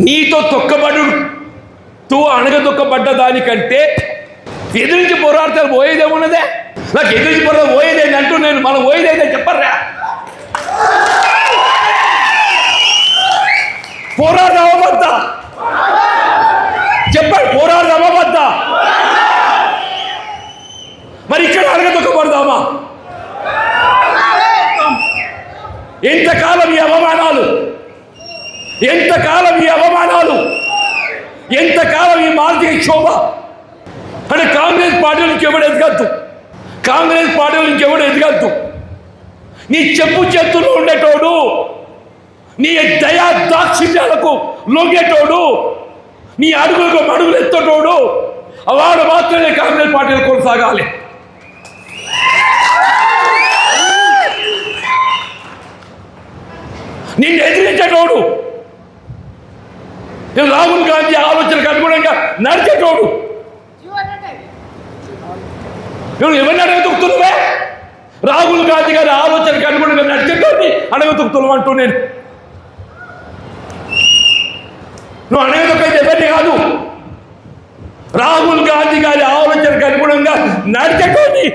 నీతో తొక్కబడు అణగదొక్కబడ్డ దానికంటే ఎదిరించి పోరాడతారు పోయేదేమున్నదే. నాకు ఎదిరించి పోయేదేంటి అంటూ నేను మనం పోయేదేంటని చెప్పర్రా. పోరాడదామా వద్దా చెప్పండి, పోరాడదామా వద్దా? మరి ఇక్కడ అడగదొక్కబడదామా? ఎంతకాలం ఈ అవమానాలు, ఎంతకాలం ఈ అవమానాలు, ఎంతకాలం ఈ మానసిక క్షోభ? అంటే కాంగ్రెస్ పార్టీలో ఇంకెవడు ఎదగద్దు, కాంగ్రెస్ పార్టీలో ఇంకెవడు ఎదగద్దు. నీ చెప్పు చేతుల్లో ఉండేటోడు, నీ దయా దాక్షిణ్యాలకు లొంగేటోడు, నీ అడుగులకు అడుగులు ఎత్తటోడు, వాడు మాత్రమే కాంగ్రెస్ పార్టీలో కొనసాగాలి. నిన్ను ఎదిరించేటోడు, రాహుల్ గాంధీ ఆలోచనకు అనుగుణంగా నడిచేటోడు. నువ్వు ఎవరిని అడగతుకుతున్నావే? రాహుల్ గాంధీ గారి ఆలోచనకు అనుగుణంగా నడిచేటోడిని అడగతుకుతున్నావు అంటూ నేను. నువ్వు అడగదొక్కైతే ఎవరిని కాదు, రాహుల్ గాంధీ గారి ఆలోచనకు అనుగుణంగా నడిచేటోడిని